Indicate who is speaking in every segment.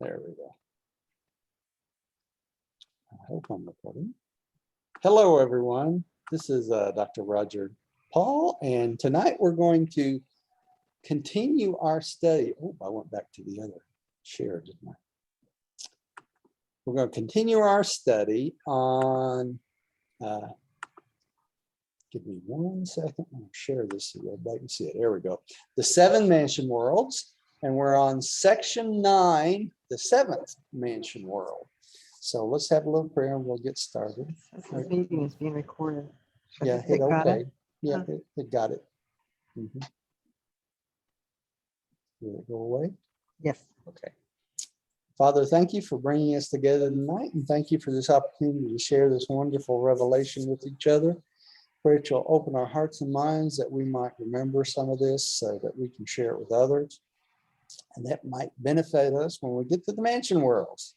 Speaker 1: There we go. I hope I'm recording. Hello, everyone. This is Dr. Roger Paul, and tonight we're going to continue our study. Oh, I went back to the other share, didn't I? We're going to continue our study on, give me 1 second, I'll share this so everybody can see it. There we go. The 7 mansion worlds, and we're on section 9, the 7th mansion world. So let's have a little prayer and we'll get started.
Speaker 2: This meeting is being recorded. Should
Speaker 1: Yeah,
Speaker 2: I
Speaker 1: hit
Speaker 2: say got
Speaker 1: okay.
Speaker 2: it?
Speaker 1: Yeah, it got it. Mhm. Did it go away?
Speaker 2: Yes.
Speaker 1: Okay. Father, thank you for bringing us together tonight, and thank you for this opportunity to share this wonderful revelation with each other. Pray that you'll open our hearts and minds that we might remember some of this so that we can share it with others, and that might benefit us when we get to the mansion worlds.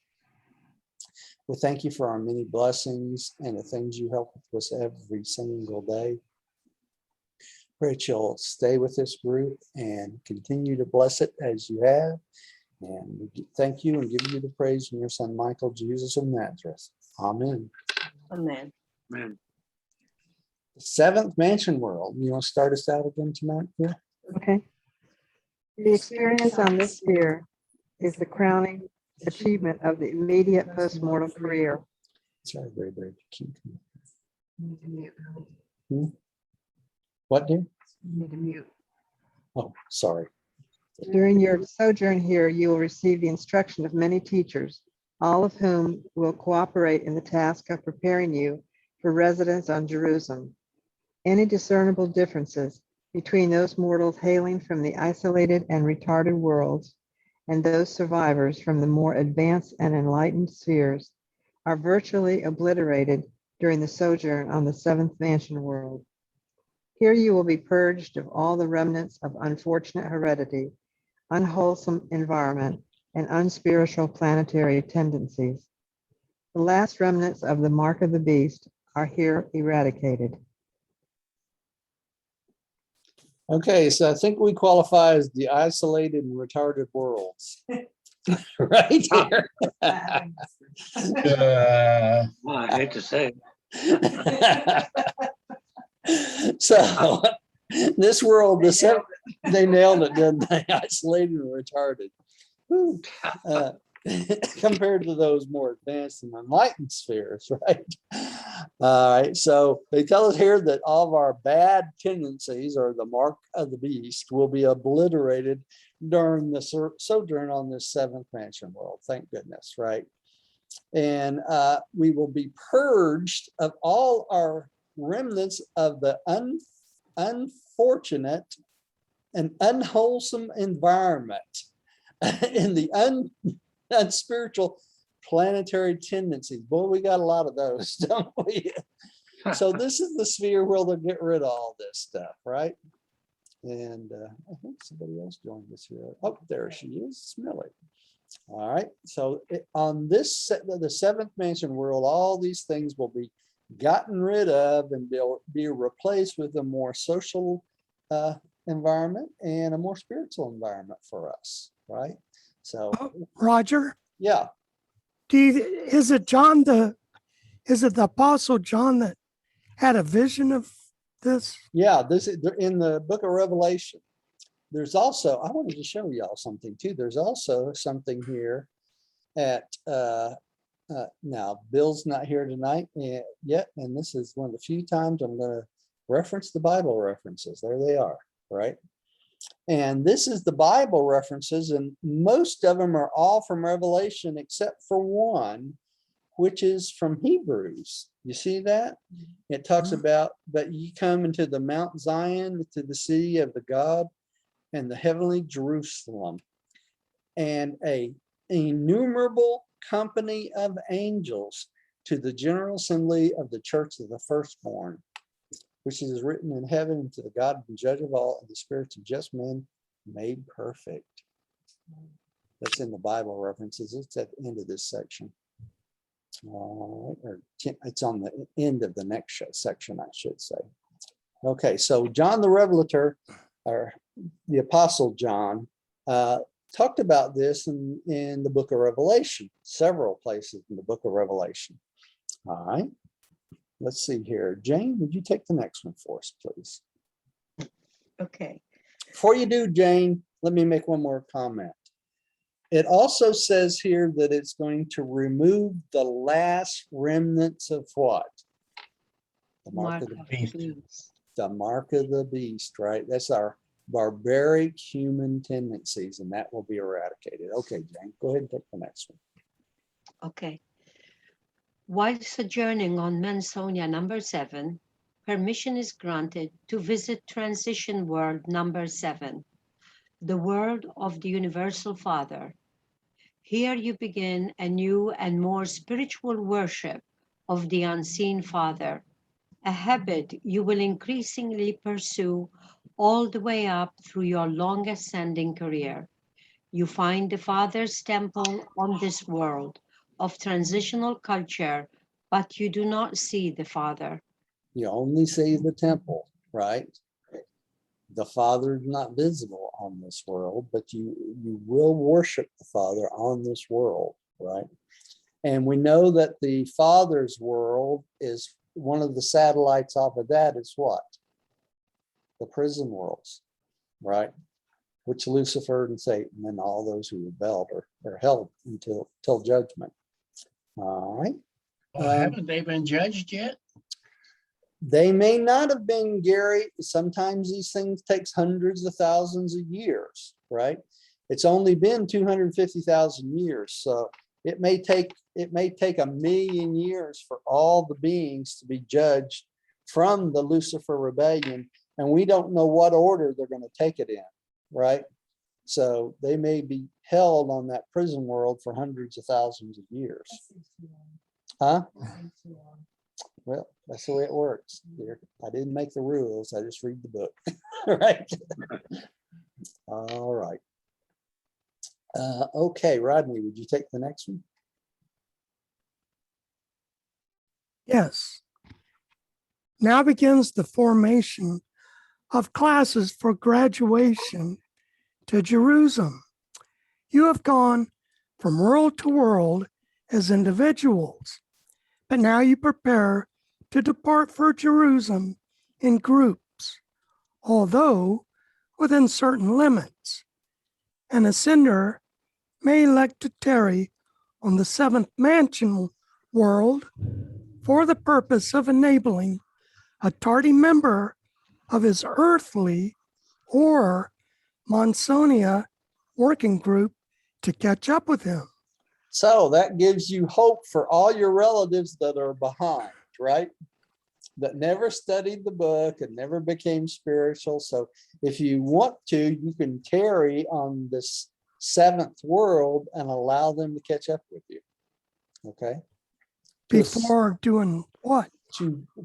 Speaker 1: We thank you for our many blessings and the things you help us every single day. Pray that you'll stay with this group and continue to bless it as you have. And we thank you and give you the praise in your son, Michael, Jesus of Nazareth. Amen.
Speaker 3: Amen.
Speaker 1: Amen. The 7th mansion world. You want to start us out again tonight here?
Speaker 2: Okay. The experience on this sphere is the crowning achievement of the immediate post-mortal career.
Speaker 1: Sorry, very, very keen. What, dear?
Speaker 2: Need to mute.
Speaker 1: Oh, sorry.
Speaker 2: During your sojourn here, you will receive the instruction of many teachers, all of whom will cooperate in the task of preparing you for residence on Jerusalem. Any discernible differences between those mortals hailing from the isolated and retarded worlds and those survivors from the more advanced and enlightened spheres are virtually obliterated during the sojourn on the 7th mansion world. Here you will be purged of all the remnants of unfortunate heredity, unwholesome environment, and unspiritual planetary tendencies. The last remnants of the mark of the beast are here eradicated.
Speaker 1: Okay, so I think we qualify as the isolated and retarded worlds. Right here.
Speaker 3: I hate to say it.
Speaker 1: So this world, they nailed it, didn't they? Isolated and retarded. Whew. Compared to those more advanced and enlightened spheres, right? All right, so they tell us here that all of our bad tendencies, or the mark of the beast, will be obliterated during the sojourn on this 7th mansion world. Thank goodness, right? And we will be purged of all our remnants of the unfortunate and unwholesome environment in the unspiritual planetary tendencies. Boy, we got a lot of those, don't we? So this is the sphere where they'll get rid of all this stuff, right? And I think somebody else joined us here. Oh, there she is, Smiley. All right, so on this, the 7th mansion world, all these things will be gotten rid of and they'll be replaced with a more social environment and a more spiritual environment for us, right? So
Speaker 4: Roger,
Speaker 1: yeah.
Speaker 4: is it the Apostle John that had a vision of this?
Speaker 1: Yeah, this is in the book of Revelation. There's also, I wanted to show y'all something too. There's also something here at now Bill's not here tonight yet, and this is one of the few times I'm going to reference the Bible references. There they are, right? And this is the Bible references, and most of them are all from Revelation except for one, which is from Hebrews. You see that? It talks about, but ye come into the Mount Zion, to the city of the God, and the heavenly Jerusalem, and a innumerable company of angels, to the general assembly of the church of the firstborn, which is written in heaven, to the God and judge of all, and the spirits of just men made perfect. That's in the Bible references. It's at the end of this section. Or it's on the end of the next section, I should say. Okay, so John the Revelator, or the Apostle John, talked about this in the book of Revelation, several places in the book of Revelation. All right. Let's see here. Jane, would you take the next one for us, please?
Speaker 3: Okay.
Speaker 1: Before you do, Jane, let me make one more comment. It also says here that it's going to remove the last remnants of what? The mark of the
Speaker 3: beast.
Speaker 1: The mark of the beast, right? That's our barbaric human tendencies, and that will be eradicated. Okay, Jane, go ahead and take the next one.
Speaker 3: Okay. While sojourning on Mansonia number 7, permission is granted to visit transition world number 7, the world of the Universal Father. Here you begin a new and more spiritual worship of the unseen Father, a habit you will increasingly pursue all the way up through your long ascending career. You find the Father's temple on this world of transitional culture, but you do not see the Father.
Speaker 1: You only see the temple, right? The Father is not visible on this world, but you will worship the Father on this world, right? And we know that the Father's world is one of the satellites off of that is what? The prison worlds, right? Which Lucifer and Satan and all those who rebelled are held until judgment. All right.
Speaker 5: Well, haven't they been judged yet?
Speaker 1: They may not have been, Gary. Sometimes these things takes hundreds of thousands of years, right? It's only been 250,000 years. So it may take 1,000,000 years for all the beings to be judged from the Lucifer rebellion. And we don't know what order they're going to take it in, right? So they may be held on that prison world for hundreds of thousands of years. Huh? Well, that's the way it works. Dear. I didn't make the rules. I just read the book. Right. All right. Okay, Rodney, would you take the next one?
Speaker 4: Yes. Now begins the formation of classes for graduation to Jerusalem. You have gone from world to world as individuals, but now you prepare to depart for Jerusalem in groups, although within certain limits. An ascender may elect to tarry on the seventh mansion world for the purpose of enabling a tardy member of his earthly or Mansonia working group to catch up with him.
Speaker 1: So that gives you hope for all your relatives that are behind, right? That never studied the book and never became spiritual. So if you want to, you can tarry on this seventh world and allow them to catch up with you. Okay.
Speaker 4: Before doing what?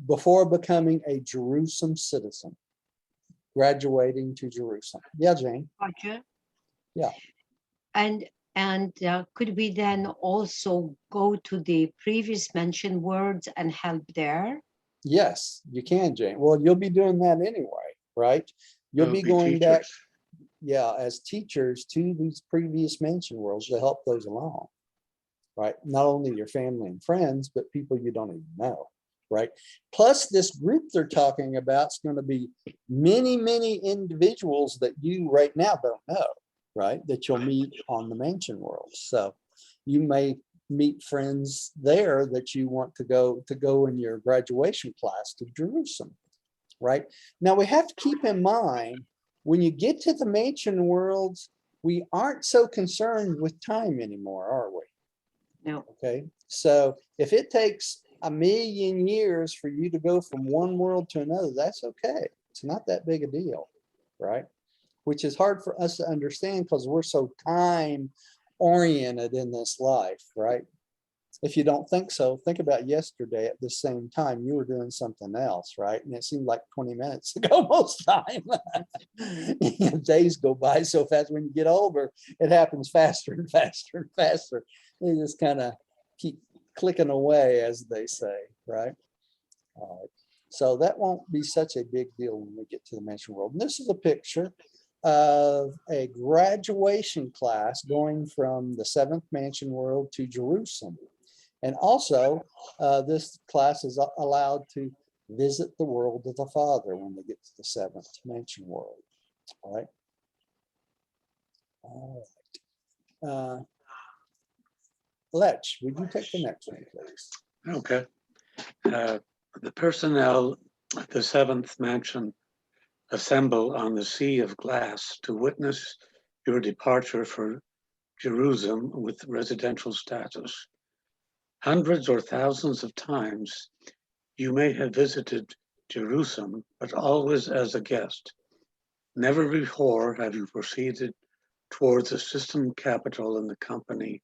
Speaker 1: Before becoming a Jerusalem citizen, graduating to Jerusalem. Yeah, Jane.
Speaker 3: Roger?
Speaker 1: Yeah.
Speaker 3: And could we then also go to the previous mentioned words and help there?
Speaker 1: Yes, you can, Jane. Well, you'll be doing that anyway, right? You'll be going back, yeah, as teachers to these previous mentioned worlds to help those along, right? Not only your family and friends, but people you don't even know, right? Plus, this group they're talking about is going to be many, many individuals that you right now don't know, right? That you'll meet on the mansion world. So you may meet friends there that you want to go in your graduation class to Jerusalem, right? Now we have to keep in mind when you get to the mansion worlds, we aren't so concerned with time anymore, are we?
Speaker 3: No.
Speaker 1: Okay, so if it takes 1,000,000 years for you to go from one world to another, that's okay. It's not that big a deal, right? Which is hard for us to understand because we're so time oriented in this life, right? If you don't think so, think about yesterday at the same time, you were doing something else, right? And it seemed like 20 minutes ago most time. Days go by so fast. When you get older, it happens faster and faster and faster. You just kind of keep clicking away, as they say, right? So that won't be such a big deal when we get to the mansion world. And this is a picture of a graduation class going from the seventh mansion world to Jerusalem. And also, this class is allowed to visit the world of the Father when they get to the seventh mansion world. All right. All right. Lech, would you take the next one, please?
Speaker 6: Okay. The personnel of the seventh mansion assemble on the Sea of Glass to witness your departure for Jerusalem with residential status. Hundreds or thousands of times you may have visited Jerusalem, but always as a guest. Never before have you proceeded towards the system capital in the company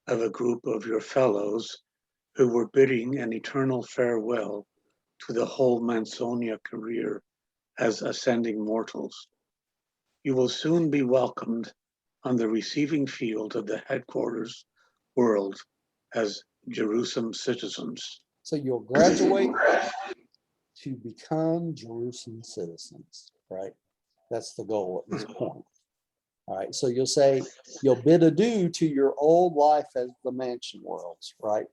Speaker 6: of a group of your fellows who were bidding an eternal farewell to the whole Mansonia career as ascending mortals. You will soon be welcomed on the receiving field of the headquarters world as Jerusalem citizens.
Speaker 1: So you'll graduate to become Jerusalem citizens, right? That's the goal at this point. All right, so you'll say, you'll bid adieu to your old life as the mansion worlds, right?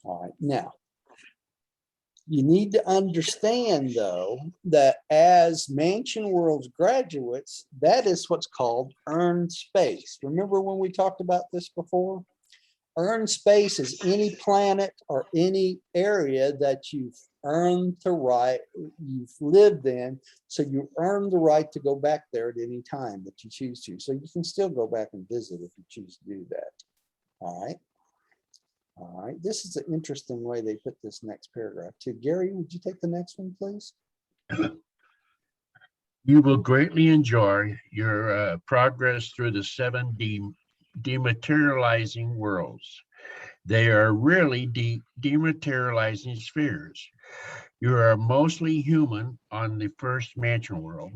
Speaker 1: All right, now, you need to understand, though, that as mansion worlds graduates, that is what's called earned space. Remember when we talked about this before? Earned space is any planet or any area that you've earned the right, you've lived in, so you earn the right to go back there at any time that you choose to. So you can still go back and visit if you choose to do that. All right. All right. This is an interesting way they put this next paragraph too. Gary, would you take the next one, please?
Speaker 5: You will greatly enjoy your progress through the seven dematerializing worlds. They are really dematerializing spheres. You are mostly human on the first mansion world,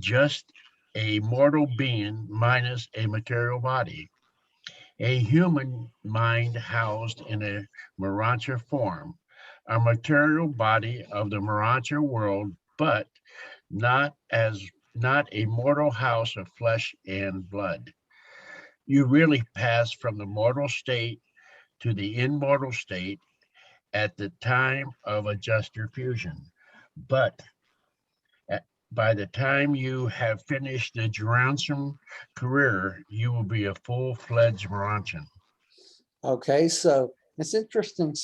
Speaker 5: just a mortal being minus a material body. A human mind housed in a Urantia form, a material body of the Urantia world, but not a mortal house of flesh and blood. You really pass from the mortal state to the immortal state at the time of adjuster fusion. But by the time you have finished the Jerusalem career, you will be a full-fledged Morantian.
Speaker 1: Okay, so it's interesting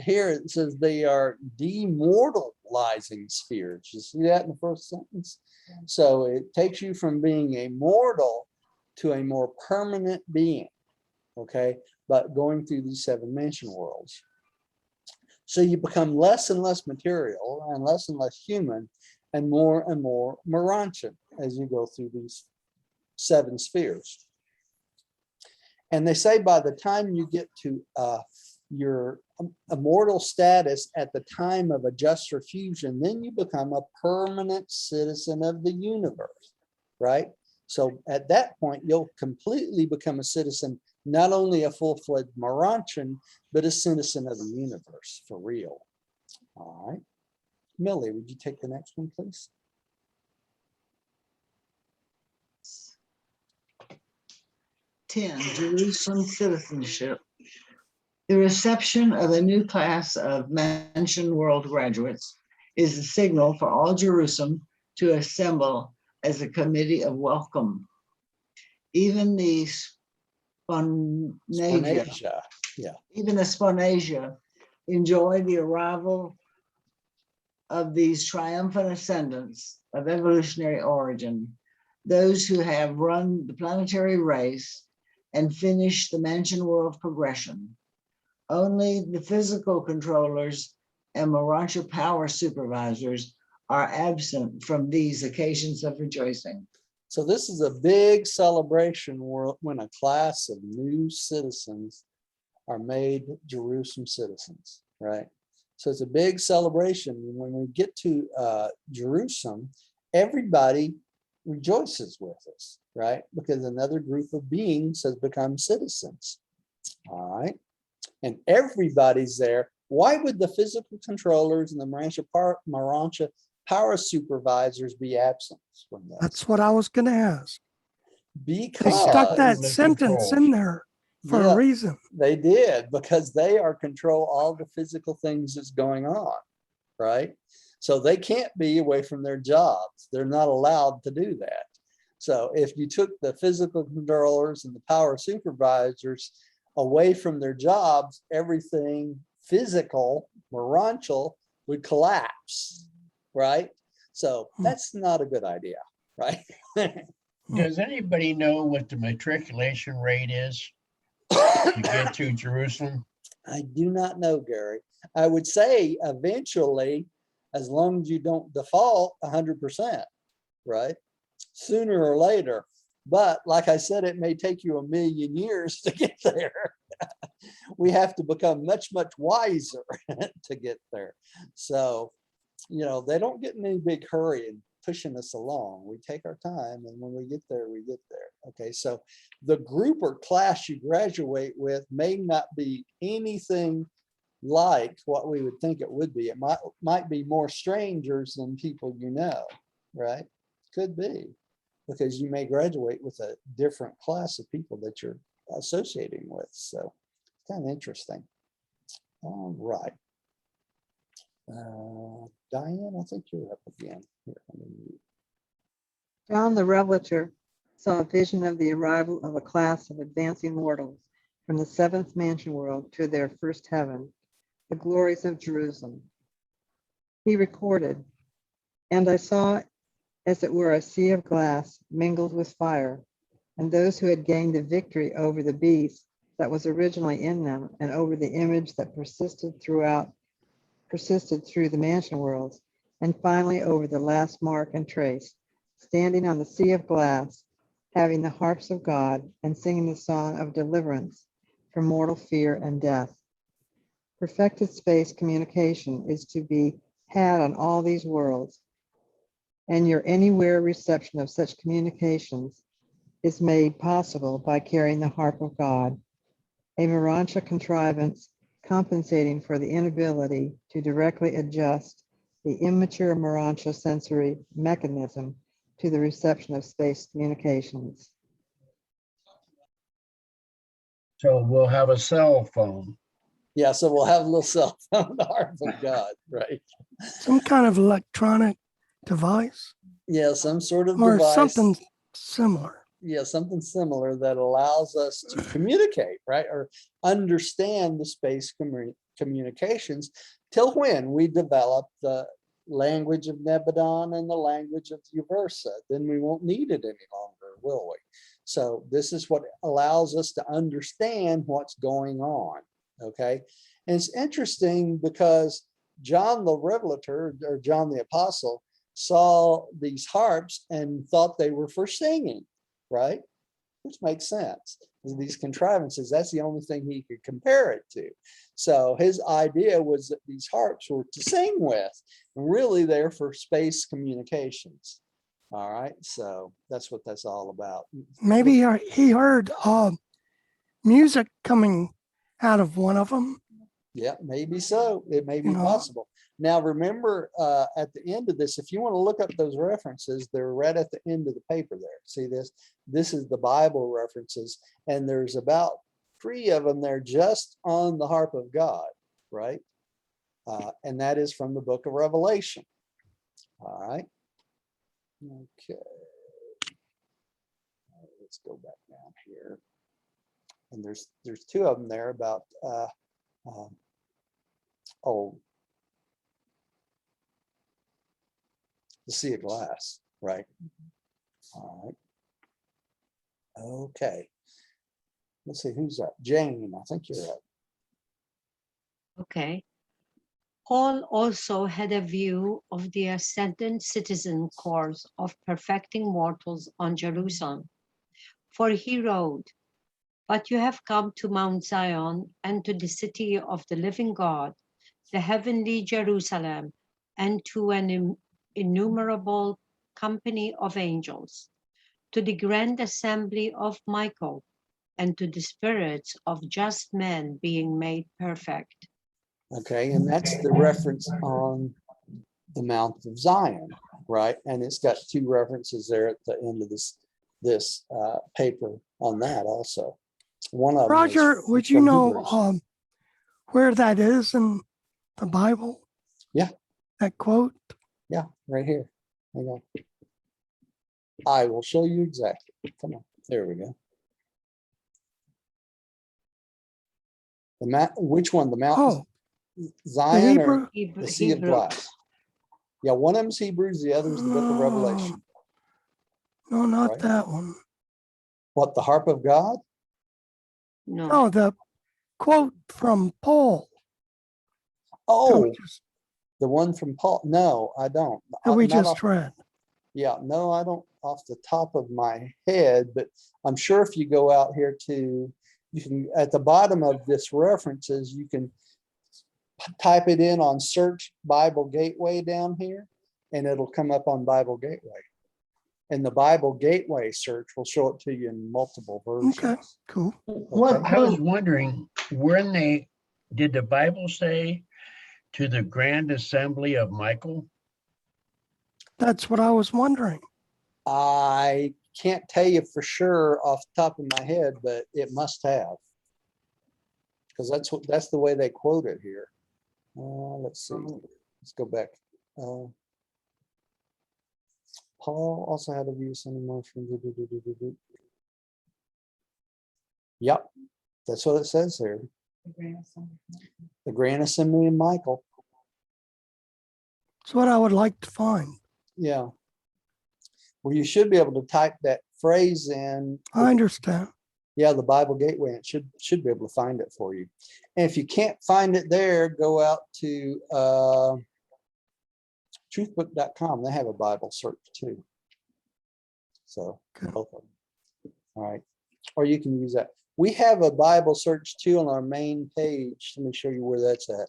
Speaker 1: here. It says they are demortalizing spheres. You see that in the first sentence? So it takes you from being a mortal to a more permanent being, okay, but going through these seven mansion worlds. So you become less and less material and less human and more Morantian as you go through these seven spheres. And they say by the time you get to your immortal status at the time of adjuster fusion, then you become a permanent citizen of the universe, right? So at that point, you'll completely become a citizen, not only a full-fledged Morantian, but a citizen of the universe for real. All right. Millie, would you take the next one, please?
Speaker 7: Jerusalem citizenship. The reception of a new class of mansion world graduates is a signal for all Jerusalem to assemble as a committee of welcome. Even the
Speaker 1: Sponasia, yeah.
Speaker 7: Even the Sponasia enjoy the arrival of these triumphant ascendants of evolutionary origin, those who have run the planetary race and finished the mansion world progression. Only the physical controllers and Morantia power supervisors are absent from these occasions of rejoicing.
Speaker 1: So this is a big celebration when a class of new citizens are made Jerusalem citizens, right? So it's a big celebration. When we get to Jerusalem, everybody rejoices with us, right? Because another group of beings has become citizens, all right? And everybody's there. Why would the physical controllers and the Morantia power supervisors be absent from this?
Speaker 4: That's what I was going to ask. They
Speaker 1: Because
Speaker 4: stuck that
Speaker 5: the
Speaker 4: sentence in
Speaker 5: controls.
Speaker 4: there for
Speaker 1: Yeah.
Speaker 4: a reason.
Speaker 1: they did, because they are control all the physical things that's going on, right? So they can't be away from their jobs. They're not allowed to do that. So if you took the physical controllers and the power supervisors away from their jobs, everything physical, morontial, would collapse, right? So that's not a good idea, right?
Speaker 5: Does anybody know what the matriculation rate is to get to Jerusalem?
Speaker 1: I do not know, Gary. I would say eventually, as long as you don't default 100%, right? Sooner or later. But like I said, it may take you 1,000,000 years to get there. We have to become much, much wiser to get there. So, they don't get in any big hurry and pushing us along. We take our time, and when we get there, we get there. Okay, so the group or class you graduate with may not be anything like what we would think it would be. It might be more strangers than people you know, right? Could be, because you may graduate with a different class of people that you're associating with. So it's kind of interesting. All right. Diane, I think you're up again. Here, let me mute.
Speaker 2: John the Revelator saw a vision of the arrival of a class of advancing mortals from the seventh mansion world to their first heaven, the glories of Jerusalem. He recorded, and I saw as it were a sea of glass mingled with fire, and those who had gained the victory over the beast that was originally in them and over the image that persisted through the mansion worlds, and finally over the last mark and trace, standing on the sea of glass, having the harps of God and singing the song of deliverance from mortal fear and death. Perfected space communication is to be had on all these worlds, and your anywhere reception of such communications is made possible by carrying the harp of God, a Urantia contrivance compensating for the inability to directly adjust the immature Urantia sensory mechanism to the reception of space communications.
Speaker 5: So we'll have a cell phone.
Speaker 1: Yeah, so we'll have a little cell phone, the harp of God, right?
Speaker 4: Some kind of electronic device
Speaker 1: Yeah, some sort of
Speaker 4: or
Speaker 1: device.
Speaker 4: something similar.
Speaker 1: Yeah, something similar that allows us to communicate, right? Or understand the space communications, till when we develop the language of Nebadon and the language of Uversa. Then we won't need it any longer, will we? So this is what allows us to understand what's going on, okay? And it's interesting because John the Revelator, or John the Apostle, saw these harps and thought they were for singing, right? Which makes sense. These contrivances, that's the only thing he could compare it to. So his idea was that these harps were to sing with, and really they're for space communications. All right, so that's what that's all about.
Speaker 4: Maybe he heard music coming out of one of them.
Speaker 1: Yeah, maybe so. It may be
Speaker 4: You know.
Speaker 1: possible. Now, remember, at the end of this, if you want to look up those references, they're right at the end of the paper there. See this? This is the Bible references, and there's about 3 of them there just on the harp of God, right? And that is from the book of Revelation. All right. Okay. Let's go back down here. And there's 2 of them there about, the sea of glass, right? All right. Okay. Let's see who's up. Jane, I think you're up.
Speaker 3: Okay. Paul also had a view of the ascendant citizen course of perfecting mortals on Jerusalem. For he wrote, "But you have come to Mount Zion and to the city of the living God, the heavenly Jerusalem, and to an innumerable company of angels, to the grand assembly of Michael, and to the spirits of just men being made perfect."
Speaker 1: Okay, and that's the reference on the Mount of Zion, right? And it's got two references there at the end of this paper on that also. One of them is
Speaker 4: Roger, would you
Speaker 1: from
Speaker 4: know
Speaker 1: Hebrews.
Speaker 4: where that is in the Bible?
Speaker 1: Yeah.
Speaker 4: That quote?
Speaker 1: Yeah, right here. Hang on. I will show you exactly. Come on. There we go. Which one? The Mount
Speaker 4: Oh, the
Speaker 1: Zion or
Speaker 4: Hebrew?
Speaker 3: Hebrew,
Speaker 1: the Sea of
Speaker 3: Hebrew.
Speaker 1: Glass? Yeah, one of them's Hebrews, the other's the Book of Revelation.
Speaker 4: No, not
Speaker 1: Right.
Speaker 4: that one.
Speaker 1: What, the harp of God?
Speaker 3: No,
Speaker 4: No, the quote from Paul. that
Speaker 1: Oh,
Speaker 4: we just-
Speaker 1: the one from Paul. No, I don't.
Speaker 4: that we
Speaker 1: Not
Speaker 4: just
Speaker 1: off-
Speaker 4: read.
Speaker 1: Yeah, no, I don't off the top of my head, but I'm sure if you go out here to, you can, at the bottom of this references, you can type it in on search Bible Gateway down here, and it'll come up on Bible Gateway. And the Bible Gateway search will show it to you in multiple versions.
Speaker 4: Okay, cool.
Speaker 7: What,
Speaker 5: I was wondering, did the Bible say to the grand assembly of Michael?
Speaker 4: That's what I was wondering.
Speaker 1: I can't tell you for sure off the top of my head, but it must have. Because that's the way they quote it here. Let's see. Let's go back. Paul also had a view some emotion. Yep, that's what it says here. The Grand Assembly of Michael.
Speaker 4: It's what I would like to find.
Speaker 1: Yeah. Well, you should be able to type that phrase in.
Speaker 4: I understand.
Speaker 1: Yeah, the Bible Gateway, it should be able to find it for you. And if you can't find it there, go out to truthbook.com. They have a Bible search too. So
Speaker 4: Okay.
Speaker 1: both of them. All right. Or you can use that. We have a Bible search too on our main page. Let me show you where that's at.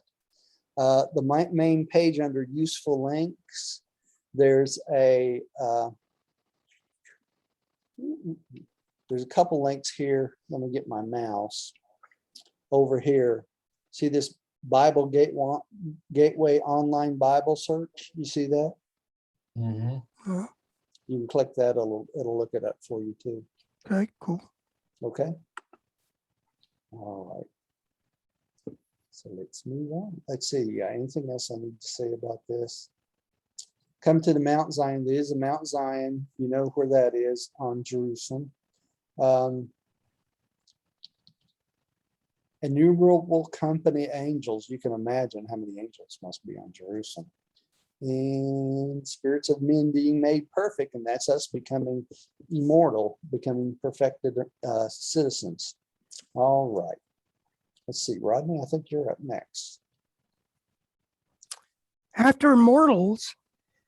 Speaker 1: The main page under useful links, there's a couple links here. Let me get my mouse over here. See this Bible Gateway online Bible search? You see that?
Speaker 5: Mhm.
Speaker 4: Uh,
Speaker 1: You can click that. It'll look it up for you too.
Speaker 4: Okay, cool.
Speaker 1: Okay. All right. So let's move on. Let's see. Anything else I need to say about this? Come to the Mount Zion. There is a Mount Zion. You know where that is on Jerusalem. Innumerable company angels. You can imagine how many angels must be on Jerusalem. And spirits of men being made perfect, and that's us becoming immortal, becoming perfected citizens. All right. Let's see, Rodney, I think you're up next.
Speaker 4: After mortals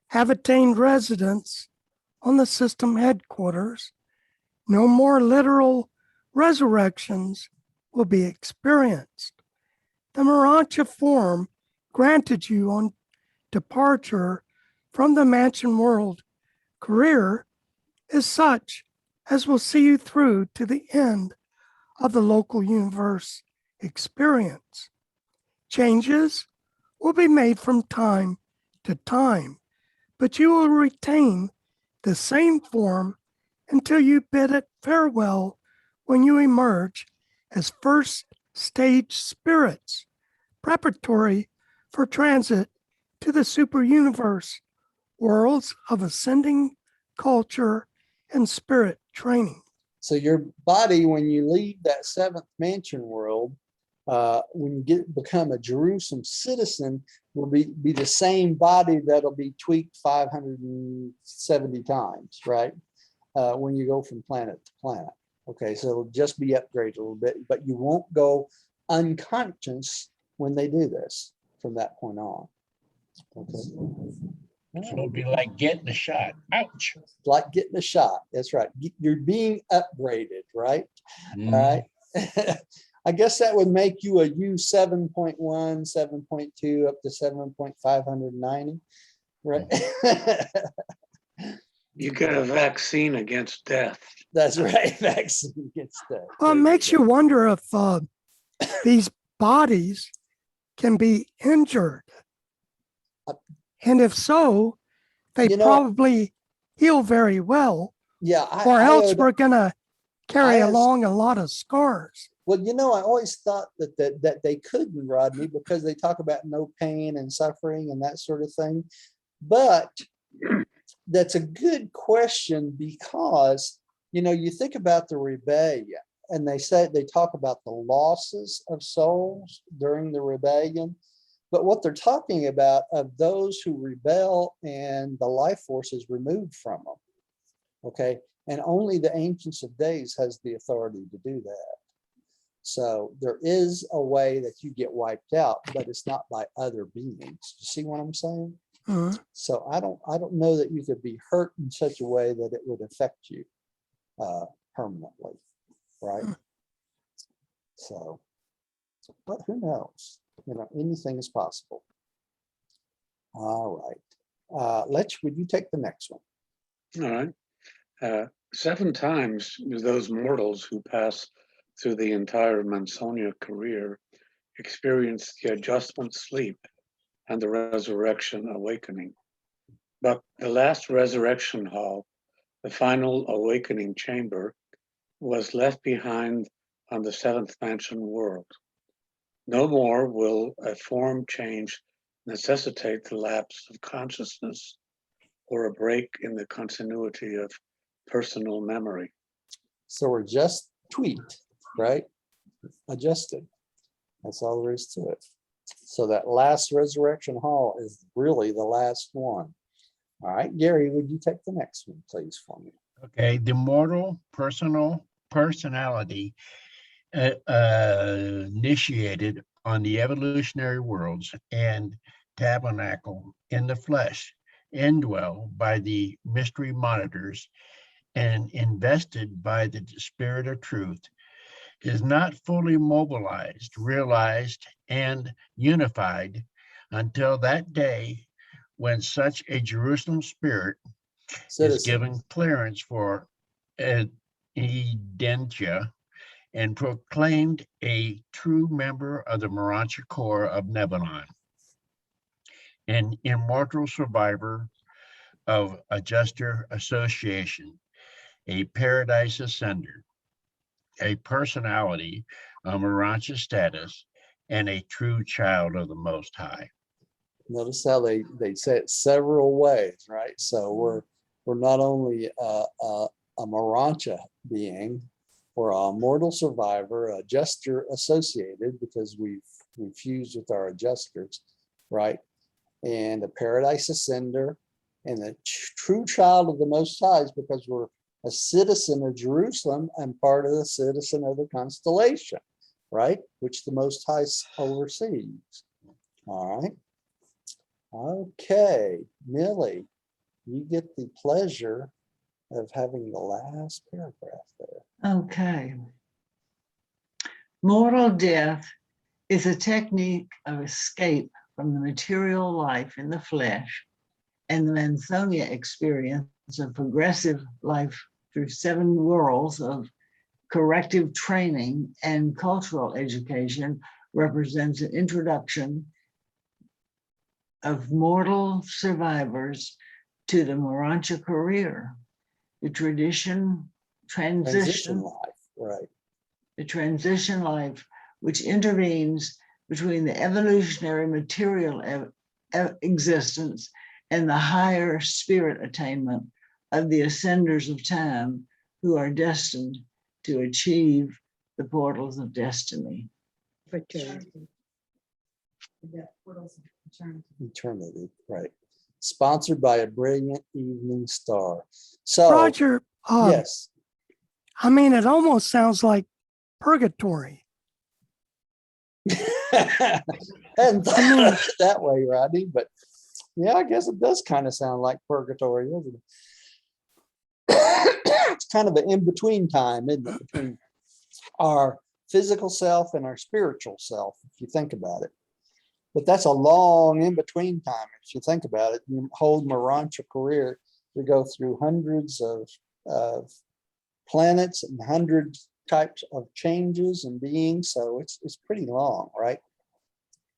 Speaker 4: have attained residence on the system headquarters, no more literal resurrections will be experienced. The Urantia form granted you on departure from the mansion world career is such as will see you through to the end of the local universe experience. Changes will be made from time to time, but you will retain the same form until you bid it farewell when you emerge as first stage spirits, preparatory for transit to the super universe, worlds of ascending culture and spirit training.
Speaker 1: So your body, when you leave that seventh mansion world, when you become a Jerusalem citizen, will be the same body that'll be tweaked 570 times, right? When you go from planet to planet. Okay, so it'll just be upgraded a little bit, but you won't go unconscious when they do this from that point on. Okay.
Speaker 5: So it'll be like getting a shot. Ouch.
Speaker 1: Like getting a shot. That's right. You're being upgraded, right?
Speaker 5: Mhm.
Speaker 1: All right. I guess that would make you a U 7.1, 7.2 up to 7.590, right?
Speaker 6: You get a vaccine against death.
Speaker 1: That's right. Vaccine gets that.
Speaker 4: Well, it makes you wonder if these bodies can be injured. And if so, they
Speaker 1: You know,
Speaker 4: probably heal very well,
Speaker 1: yeah,
Speaker 4: or else
Speaker 1: owed-
Speaker 4: we're going to carry
Speaker 1: I as-
Speaker 4: along a lot of scars.
Speaker 1: well, I always thought that they couldn't, Rodney, because they talk about no pain and suffering and that sort of thing. But that's a good question because, you think about the rebellion and they talk about the losses of souls during the rebellion. But what they're talking about of those who rebel and the life force is removed from them. Okay. And only the Ancients of Days has the authority to do that. So there is a way that you get wiped out, but it's not by other beings. You see what I'm saying?
Speaker 4: Mhm.
Speaker 1: So I don't know that you could be hurt in such a way that it would affect you permanently, right? So, but who knows? Anything is possible. All right. Would you take the next one?
Speaker 6: All right. 7 times those mortals who pass through the entire Mansonia career experience the adjustment sleep and the resurrection awakening. But the last resurrection hall, the final awakening chamber, was left behind on the 7th mansion world. No more will a form change necessitate the lapse of consciousness or a break in the continuity of personal memory.
Speaker 1: So we're just tweaked, right? Adjusted. That's all there is to it. So that last resurrection hall is really the last one. All right, Gary, would you take the next one, please, for me?
Speaker 5: Okay, the mortal personality initiated on the evolutionary worlds and tabernacle in the flesh, indwell by the mystery monitors and invested by the spirit of truth, is not fully mobilized, realized, and unified until that day when such a Jerusalem spirit is given
Speaker 1: Citizens.
Speaker 5: clearance for Urantia and proclaimed a true member of the Urantia Corps of Lebanon, an immortal survivor of Adjuster Association, a Paradise Ascender, a personality of Urantia status, and a true child of the Most High.
Speaker 1: Notice how they say it several ways, right? So we're not only a Urantia being, we're a mortal survivor, a adjuster associated because we've fused with our adjusters, right? And a paradise ascender and a true child of the Most High because we're a citizen of Jerusalem and part of the citizen of the constellation, right? Which the Most High oversees. All right. Okay, Millie, you get the pleasure of having the last paragraph there.
Speaker 7: Okay. Mortal death is a technique of escape from the material life in the flesh and the Mansonia experience of progressive life through 7 worlds of corrective training and cultural education represents an introduction of mortal survivors to the Urantia career. The transition
Speaker 1: Life, right?
Speaker 7: The transition life, which intervenes between the evolutionary material existence and the higher spirit attainment of the ascenders of time who are destined to achieve the portals of destiny.
Speaker 1: Eternity, right? Sponsored by a brilliant evening star. So,
Speaker 4: Roger,
Speaker 1: yes,
Speaker 4: I mean, it almost sounds like purgatory.
Speaker 1: and that way, Rodney. But yeah, I guess it does kind of sound like purgatory, doesn't it? It's kind of an in-between time, isn't it? Between our physical self and our spiritual self, if you think about it. But that's a long in-between time, if you think about it. You hold Urantia career, we go through hundreds of planets and hundreds types of changes and beings. So it's pretty long, right?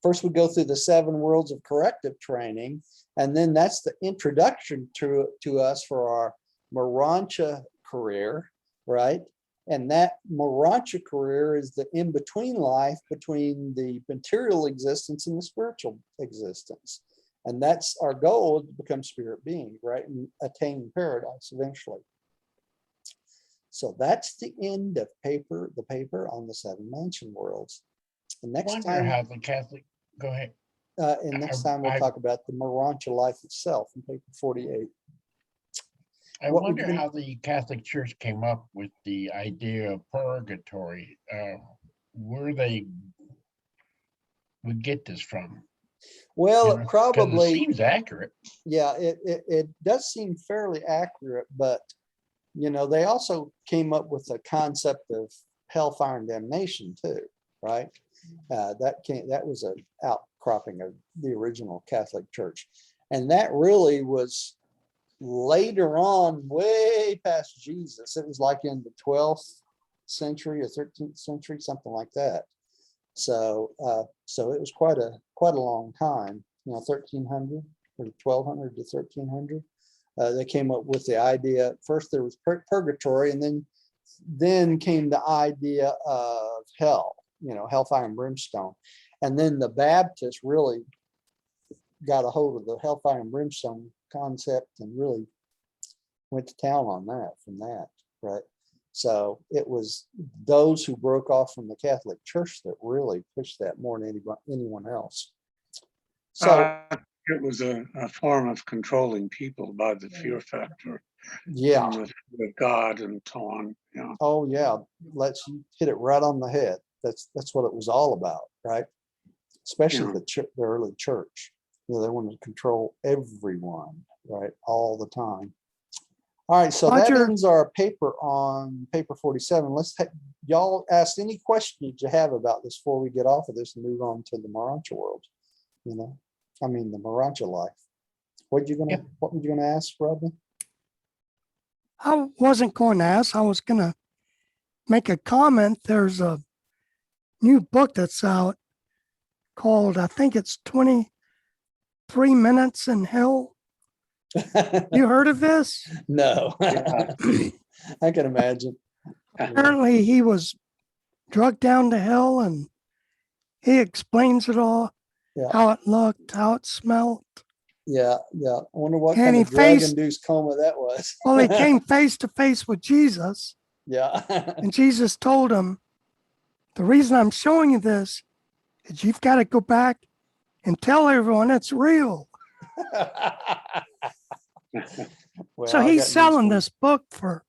Speaker 1: first we go through the 7 worlds of corrective training, and then that's the introduction to us for our Urantia career, right? And that Urantia career is the in-between life between the material existence and the spiritual existence. And that's our goal, to become spirit beings, right? And attain paradise eventually. So that's the end of the paper on the 7 mansion worlds. The next
Speaker 5: Wonder
Speaker 1: time,
Speaker 5: how the Catholic, go ahead.
Speaker 1: and next time we'll
Speaker 5: I-
Speaker 1: talk about the Urantia life itself in paper 48.
Speaker 5: I
Speaker 1: What would
Speaker 5: wonder
Speaker 1: you-
Speaker 5: how the Catholic Church came up with the idea of purgatory. Where they would get this from.
Speaker 1: Well,
Speaker 5: You
Speaker 1: it
Speaker 5: know, 'cause it
Speaker 1: probably,
Speaker 5: seems accurate.
Speaker 1: yeah, it does seem fairly accurate, but they also came up with the concept of hellfire and damnation too, right? That was an outcropping of the original Catholic Church, and that really was later on, way past Jesus. It was like in the 12th century or 13th century, something like that. So it was quite a long time, 1300 or 1200 to 1300. They came up with the idea. First there was purgatory, and then came the idea of hell, hellfire and brimstone. And then the Baptists really got a hold of the hellfire and brimstone concept and really went to town on that from that, right? So it was those who broke off from the Catholic Church that really pushed that more than anyone else. So
Speaker 6: It was a form of controlling people by the fear factor.
Speaker 1: yeah,
Speaker 6: And the fear of God and so on. Yeah.
Speaker 1: oh yeah, let's hit it right on the head. That's what it was all about, right? Especially
Speaker 6: Yeah.
Speaker 1: the early church. They wanted to control everyone, right, all the time. All right, so that
Speaker 4: Roger.
Speaker 1: ends our paper on paper 47. Y'all ask any questions you have about this before we get off of this and move on to the Urantia world. The Urantia life. What were you gonna ask, Rodney?
Speaker 4: I wasn't going to ask. I was going to make a comment. There's a new book that's out called, I think it's 23 Minutes in Hell. You heard of this?
Speaker 1: No,
Speaker 6: Yeah.
Speaker 1: I can imagine.
Speaker 4: Apparently, he was drugged down to hell and he explains it all,
Speaker 1: Yeah.
Speaker 4: how it looked, how it smelled.
Speaker 1: Yeah. I wonder what
Speaker 4: And
Speaker 1: kind
Speaker 4: he
Speaker 1: of
Speaker 4: faced-
Speaker 1: drug-induced coma that was.
Speaker 4: Well, he came face to face with Jesus,
Speaker 1: Yeah.
Speaker 4: and Jesus told him, the reason I'm showing you this is you've got to go back and tell everyone it's real.
Speaker 1: Well,
Speaker 4: So
Speaker 1: I got
Speaker 4: he's
Speaker 1: news
Speaker 4: selling
Speaker 1: for you.
Speaker 4: this book for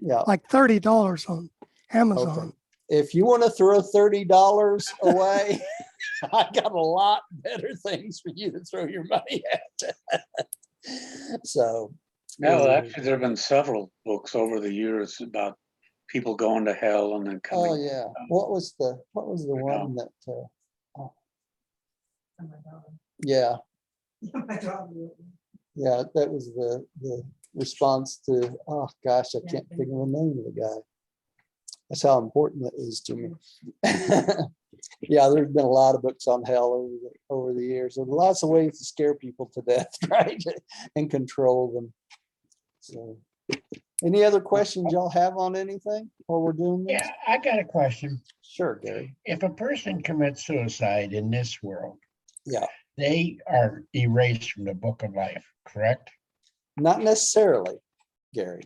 Speaker 1: Yeah.
Speaker 4: like $30 on Amazon.
Speaker 1: Okay. If you want to throw $30 away, I got a lot better things for you to throw your money at. So,
Speaker 6: Well, actually, there have been several books over the years about people going to hell and then coming.
Speaker 1: oh yeah. What was the one that? Yeah, yeah. That was the response to. Oh gosh, I can't think of the name of the guy. That's how important that is to me. Yeah, there's been a lot of books on hell over the years. There's lots of ways to scare people to death, right? And control them. So, any other questions y'all have on anything while we're doing this?
Speaker 5: Yeah, I got a question.
Speaker 1: Sure, Gary.
Speaker 5: If a person commits suicide in this world,
Speaker 1: Yeah,
Speaker 5: they are erased from the book of life, correct?
Speaker 1: not necessarily, Gary.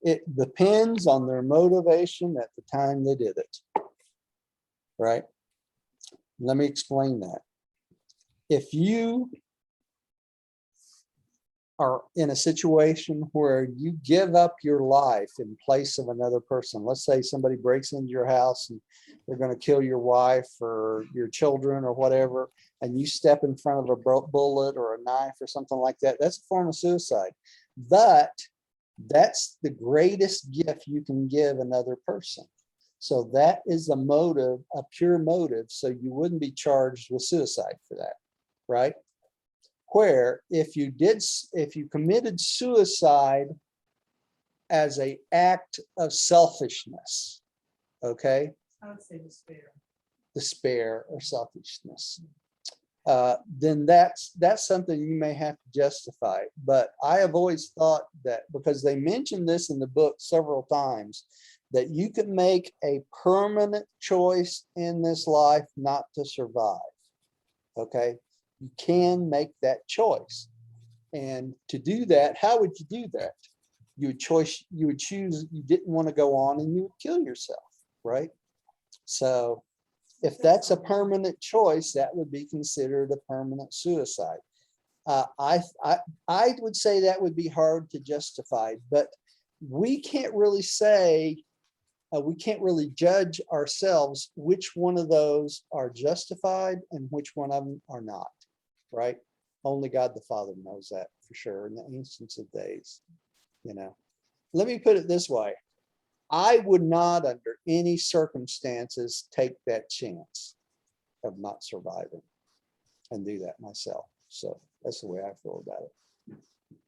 Speaker 1: It depends on their motivation at the time they did it. Right? Let me explain that. If you are in a situation where you give up your life in place of another person, let's say somebody breaks into your house and they're going to kill your wife or your children or whatever, and you step in front of a bullet or a knife or something like that, that's a form of suicide. But that's the greatest gift you can give another person. So that is a motive, a pure motive. So you wouldn't be charged with suicide for that, right? Where if you committed suicide as an act of selfishness, okay?
Speaker 8: I would say despair.
Speaker 1: Despair or selfishness. then that's something you may have to justify. But I have always thought that, because they mention this in the book several times, that you can make a permanent choice in this life not to survive. Okay, you can make that choice. And to do that, how would you do that? You would choose you didn't want to go on, and you would kill yourself, right? So if that's a permanent choice, that would be considered a permanent suicide. I would say that would be hard to justify, but we can't really say, we can't really judge ourselves which one of those are justified and which one of them are not, right? Only God the Father knows that for sure in the instance of days, you know. Let me put it this way. I would not under any circumstances take that chance of not surviving and do that myself. So that's the way I feel about it.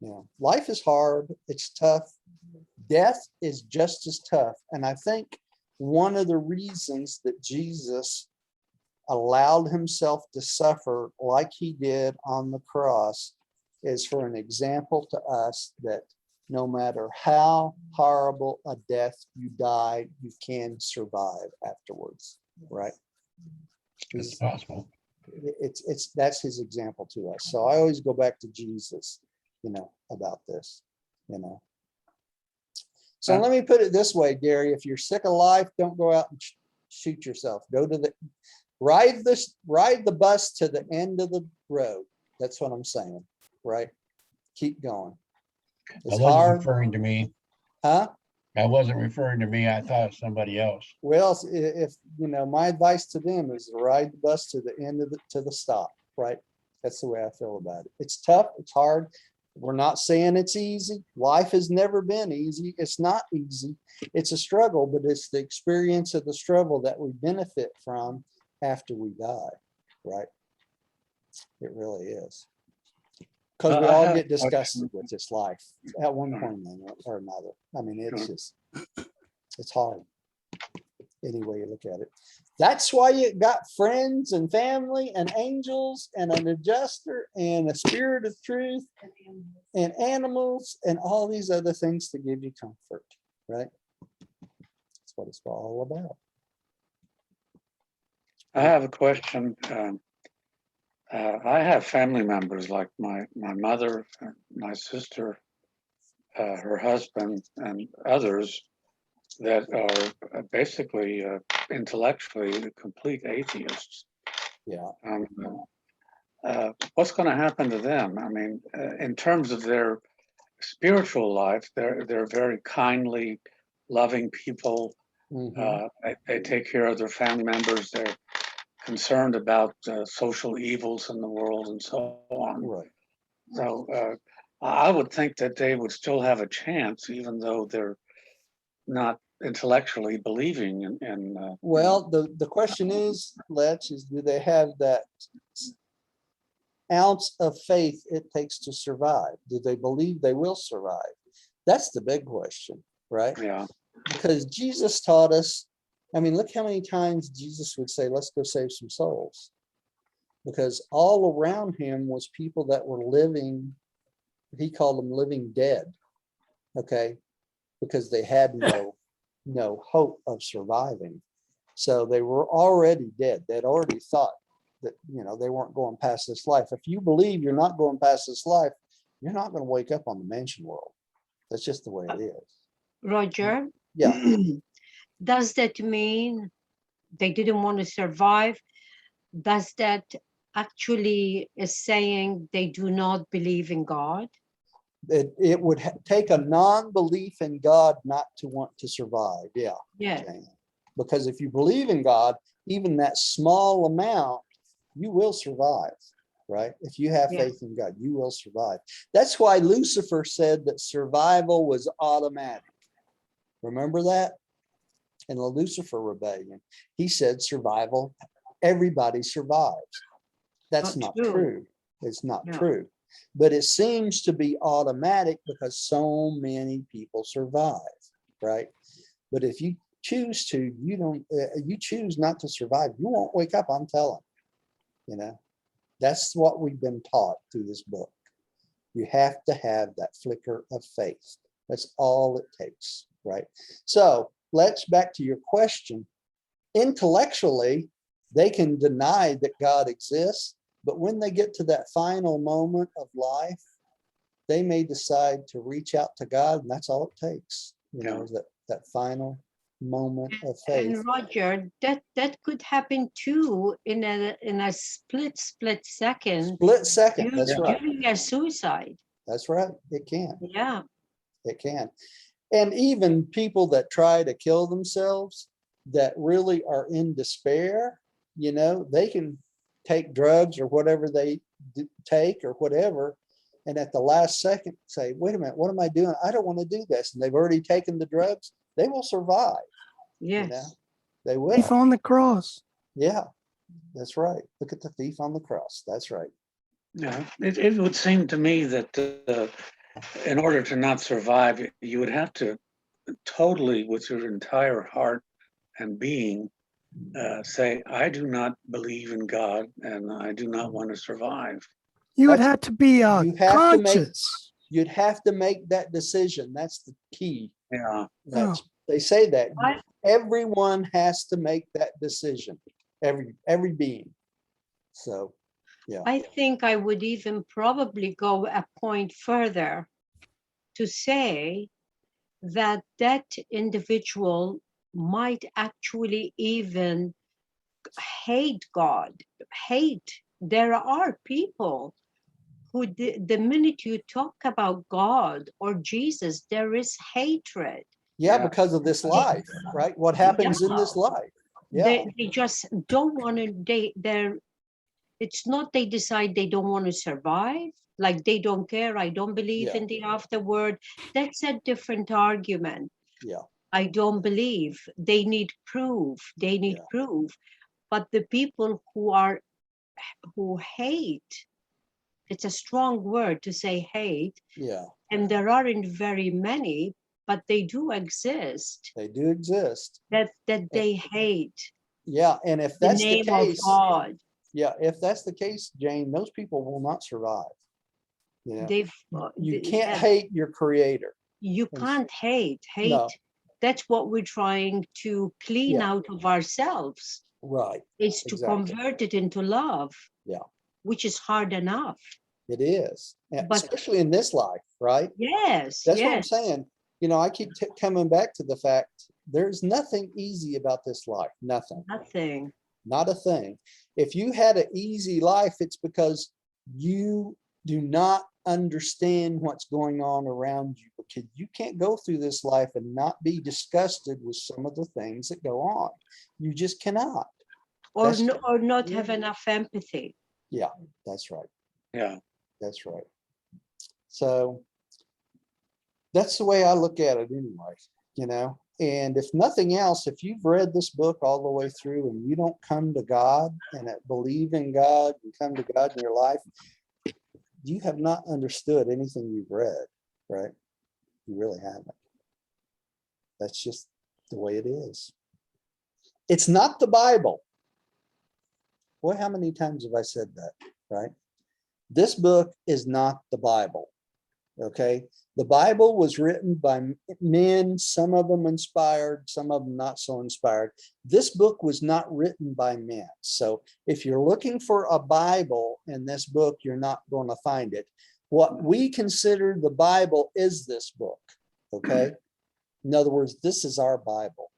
Speaker 1: You know, life is hard. It's tough. Death is just as tough. And I think one of the reasons that Jesus allowed himself to suffer like he did on the cross is for an example to us that no matter how horrible a death you die, you can survive afterwards, right?
Speaker 5: It's possible.
Speaker 1: That's his example to us. So I always go back to Jesus, you know, about this, you know. So let me put it this way, Gary, if you're sick of life, don't go out and shoot yourself. Go to the ride the bus to the end of the road. That's what I'm saying, right? Keep going. It's
Speaker 5: I wasn't
Speaker 1: hard,
Speaker 5: referring to me.
Speaker 1: huh?
Speaker 5: I wasn't referring to me. I thought somebody else.
Speaker 1: Well, if you know, my advice to them is to ride the bus to the end of the stop, right? That's the way I feel about it. It's tough, it's hard. We're not saying it's easy. Life has never been easy. It's not easy. It's a struggle, but it's the experience of the struggle that we benefit from after we die, right? It really is. Because we
Speaker 6: I
Speaker 1: all
Speaker 6: have
Speaker 1: get
Speaker 6: a
Speaker 1: disgusted
Speaker 6: question.
Speaker 1: with this life at one point or another. I mean, it's just, it's hard. Any way you look at it. That's why you got friends and family and angels and an adjuster and a spirit of truth and animals and all these other things to give you comfort, right? That's what it's all about.
Speaker 6: I have a question. I have family members like my mother, my sister, her husband, and others that are basically intellectually complete atheists.
Speaker 1: Yeah.
Speaker 6: What's going to happen to them? I mean, in terms of their spiritual life, they're very kindly, loving people.
Speaker 1: Mhm.
Speaker 6: They take care of their family members. They're concerned about social evils in the world and so on.
Speaker 1: Right.
Speaker 6: So I would think that they would still have a chance, even though they're not intellectually believing in
Speaker 1: Well, the question is, Letch, is do they have that ounce of faith it takes to survive? Do they believe they will survive? That's the big question, right?
Speaker 6: yeah.
Speaker 1: Because Jesus taught us, I mean, look how many times Jesus would say, let's go save some souls. Because all around him was people that were living, he called them living dead, okay? Because they had no hope of surviving. So they were already dead. They'd already thought that, you know, they weren't going past this life. If you believe you're not going past this life, you're not going to wake up on the mansion world. That's just the way it is.
Speaker 3: Roger,
Speaker 1: Yeah.
Speaker 3: does that mean they didn't want to survive? Does that actually is saying they do not believe in God?
Speaker 1: It would take a non-belief in God not to want to survive. Yeah.
Speaker 3: Yeah.
Speaker 1: Jane. Because if you believe in God, even that small amount, you will survive, right? If you have
Speaker 3: Yeah.
Speaker 1: faith in God, you will survive. That's why Lucifer said that survival was automatic. Remember that? In the Lucifer rebellion, he said survival, everybody survives. That's not true. It's not true. But it seems to be automatic because so many people survive, right? But if you choose to, you choose not to survive, you won't wake up, I'm telling you, know, That's what we've been taught through this book. You have to have that flicker of faith. That's all it takes, right? So let's back to your question. Intellectually, they can deny that God exists, but when they get to that final moment of life, they may decide to reach out to God, and that's all it takes, you know, that final moment of faith.
Speaker 3: And Roger, that could happen too in a split second
Speaker 1: Split second, that's right.
Speaker 3: during a suicide.
Speaker 1: That's right. It can.
Speaker 3: Yeah.
Speaker 1: It can. And even people that try to kill themselves that really are in despair, you know, they can take drugs or whatever they take or whatever. And at the last second say, wait a minute, what am I doing? I don't want to do this. And they've already taken the drugs. They will survive.
Speaker 3: Yes.
Speaker 1: You know? They will.
Speaker 4: Thief on the cross.
Speaker 1: Yeah, that's right. Look at the thief on the cross. That's right.
Speaker 6: Yeah, it would seem to me that in order to not survive, you would have to totally, with your entire heart and being, say, I do not believe in God and I do not want to survive.
Speaker 4: You would
Speaker 1: That's-
Speaker 4: have to be
Speaker 1: you have to make-
Speaker 4: conscious.
Speaker 1: You'd have to make that decision. That's the key.
Speaker 6: Yeah.
Speaker 1: That's, they say that
Speaker 3: I-
Speaker 1: everyone has to make that decision. Every being. So, yeah.
Speaker 3: I think I would even probably go a point further to say that that individual might actually even hate God, hate. There are people who, the minute you talk about God or Jesus, there is hatred.
Speaker 1: Yeah,
Speaker 6: Yeah.
Speaker 1: because of this life, right? What happens in this life? Yeah,
Speaker 3: They just don't want to, they're, it's not they decide they don't want to survive, like they don't care, I don't believe
Speaker 1: Yeah.
Speaker 3: in the afterward. That's a different argument.
Speaker 1: yeah,
Speaker 3: I don't believe. They need proof. They need
Speaker 1: Yeah.
Speaker 3: proof. But the people who hate, it's a strong word to say hate,
Speaker 1: yeah.
Speaker 3: and there aren't very many, but they do exist,
Speaker 1: They do exist.
Speaker 3: that they hate
Speaker 1: Yeah, and if
Speaker 3: the
Speaker 1: that's the
Speaker 3: name of
Speaker 1: case,
Speaker 3: God.
Speaker 1: yeah, if that's the case, Jane, those people will not survive. You know,
Speaker 3: They've
Speaker 1: you can't
Speaker 3: yeah,
Speaker 1: hate your creator.
Speaker 3: you
Speaker 1: and-
Speaker 3: can't hate.
Speaker 1: No.
Speaker 3: That's what we're trying to clean
Speaker 1: Yeah.
Speaker 3: out of ourselves,
Speaker 1: Right.
Speaker 3: is to
Speaker 1: Exactly.
Speaker 3: convert it into love.
Speaker 1: Yeah.
Speaker 3: Which is hard enough.
Speaker 1: It is, and
Speaker 3: But-
Speaker 1: especially in this life, right?
Speaker 3: Yes.
Speaker 1: That's what I'm
Speaker 3: yes.
Speaker 1: saying. You know, I keep coming back to the fact there's nothing easy about this life. Nothing.
Speaker 3: Nothing.
Speaker 1: Not a thing. If you had an easy life, it's because you do not understand what's going on around you, because you can't go through this life and not be disgusted with some of the things that go on. You just cannot.
Speaker 3: Or,
Speaker 1: That's-
Speaker 3: or not have enough empathy.
Speaker 1: Yeah, that's right.
Speaker 6: Yeah.
Speaker 1: That's right. So that's the way I look at it anyway, you know. And if nothing else, if you've read this book all the way through and you don't come to God and believe in God and come to God in your life, you have not understood anything you've read, right? You really haven't. That's just the way it is. It's not the Bible. Boy, how many times have I said that, right? This book is not the Bible. Okay, the Bible was written by men, some of them inspired, some of them not so inspired. This book was not written by men. So if you're looking for a Bible in this book, you're not going to find it. What we consider the Bible is this book. Okay, in other words, this is our Bible,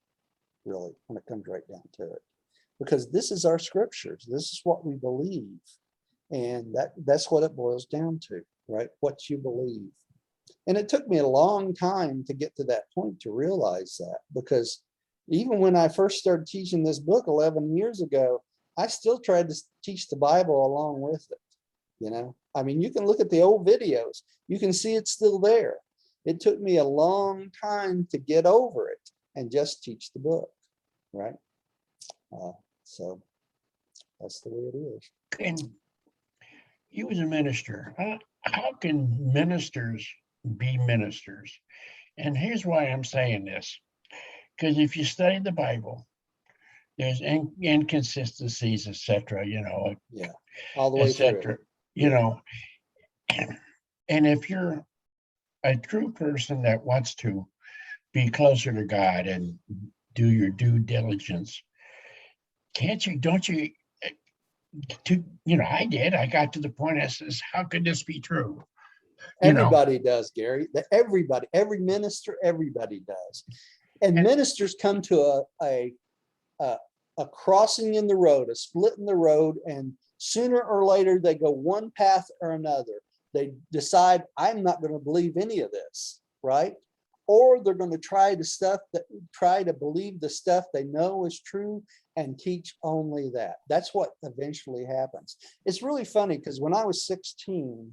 Speaker 1: really, when it comes right down to it, because this is our scriptures. This is what we believe. And that's what it boils down to, right? What you believe. And it took me a long time to get to that point to realize that, because even when I first started teaching this book 11 years ago, I still tried to teach the Bible along with it. You know, I mean, you can look at the old videos, you can see it's still there. It took me a long time to get over it and just teach the book, right? So that's the way it is.
Speaker 5: And you as a minister, how can ministers be ministers? And here's why I'm saying this. Because if you study the Bible, there's inconsistencies, etc.
Speaker 1: Yeah, all the way through it.
Speaker 5: etc. You know, and if you're a true person that wants to be closer to God and do your due diligence, don't you, I did. I got to the point I says, how could this be true?
Speaker 1: Everybody does, Gary. Everybody, every minister, everybody does. And ministers come to a crossing in the road, a split in the road, and sooner or later they go one path or another. They decide, I'm not going to believe any of this, right? Or they're going to try to believe the stuff they know is true and teach only that. That's what eventually happens. It's really funny because when I was 16,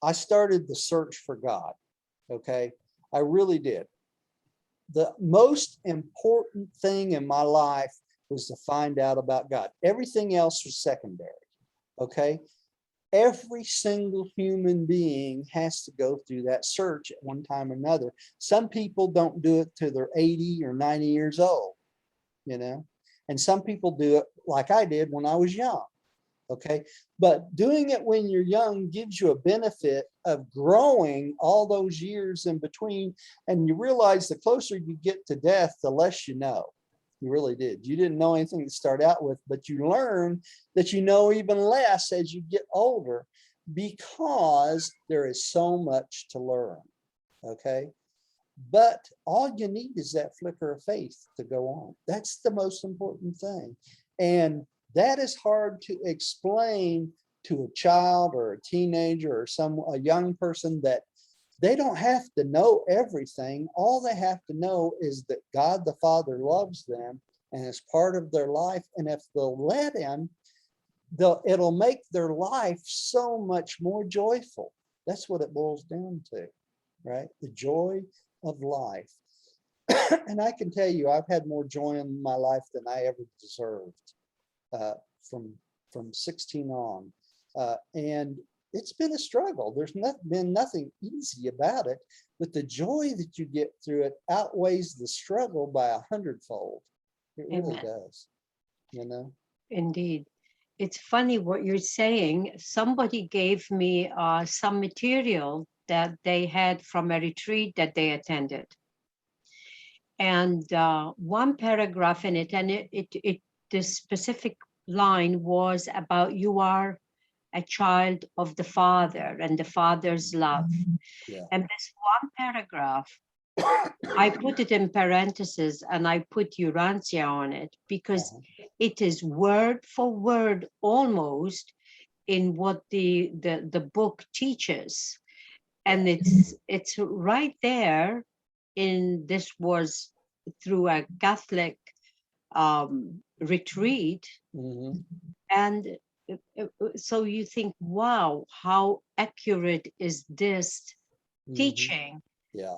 Speaker 1: I started the search for God. Okay, I really did. The most important thing in my life was to find out about God. Everything else was secondary. Okay. Every single human being has to go through that search at one time or another. Some people don't do it till they're 80 or 90 years old, and some people do it like I did when I was young. Okay. But doing it when you're young gives you a benefit of growing all those years in between. And you realize the closer you get to death, the less you know. You really did. You didn't know anything to start out with, but you learn that you know even less as you get older because there is so much to learn. Okay. But all you need is that flicker of faith to go on. That's the most important thing. And that is hard to explain to a child or a teenager or a young person, that they don't have to know everything. All they have to know is that God the Father loves them and is part of their life. And if they'll let him, it'll make their life so much more joyful. That's what it boils down to, right? The joy of life. And I can tell you, I've had more joy in my life than I ever deserved from 16 on. And it's been a struggle. There's been nothing easy about it, but the joy that you get through it outweighs the struggle by 100-fold. It really does,
Speaker 3: Indeed. It's funny what you're saying. Somebody gave me some material that they had from a retreat that they attended. And one paragraph in it, and the specific line was about, you are a child of the Father and the Father's love.
Speaker 1: Yeah.
Speaker 3: And this one paragraph, I put it in parentheses and I put Urantia on it because it is word for word almost in what the book teaches. And it's right there this was through a Catholic retreat.
Speaker 1: Mm-hmm.
Speaker 3: And so you think, wow, how accurate is this teaching?
Speaker 1: Yeah.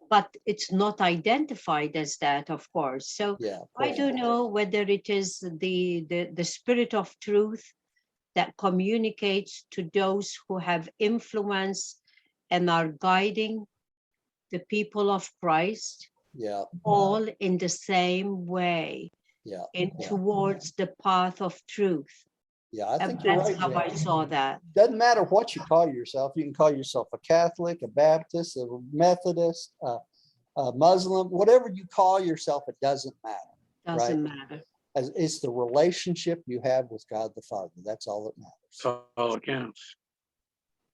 Speaker 3: But it's not identified as that, of course. So I don't know whether it is the spirit of truth that communicates to those who have influence and are guiding the people of Christ, all in the same way, towards the path of truth.
Speaker 1: Yeah, I think you're right.
Speaker 3: That's how I saw that.
Speaker 1: Doesn't matter what you call yourself. You can call yourself a Catholic, a Baptist, a Methodist, a Muslim, whatever you call yourself, it doesn't matter.
Speaker 3: Doesn't matter.
Speaker 1: It's the relationship you have with God the Father. That's all that matters.
Speaker 6: So all counts.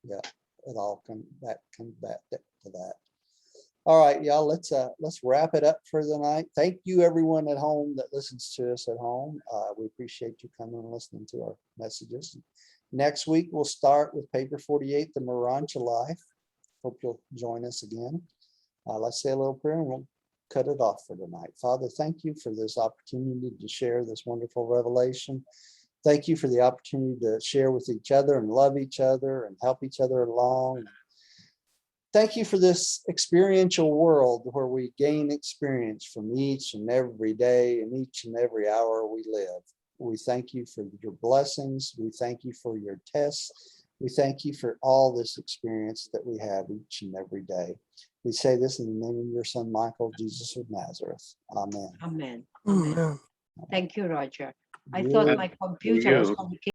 Speaker 1: Yeah, it all comes back to that. All right, y'all, let's wrap it up for the night. Thank you everyone at home that listens to us at home. We appreciate you coming and listening to our messages. Next week, we'll start with paper 48, the Urantia life. Hope you'll join us again. Let's say a little prayer and we'll cut it off for tonight. Father, thank you for this opportunity to share this wonderful revelation. Thank you for the opportunity to share with each other and love each other and help each other along. Thank you for this experiential world where we gain experience from each and every day and each and every hour we live. We thank you for your blessings. We thank you for your tests. We thank you for all this experience that we have each and every day. We say this in the name of your son, Michael, Jesus of Nazareth. Amen.
Speaker 3: Amen.
Speaker 4: Amen.
Speaker 3: Thank you, Roger. I thought
Speaker 1: Good.
Speaker 3: my computer was
Speaker 6: you.
Speaker 3: going to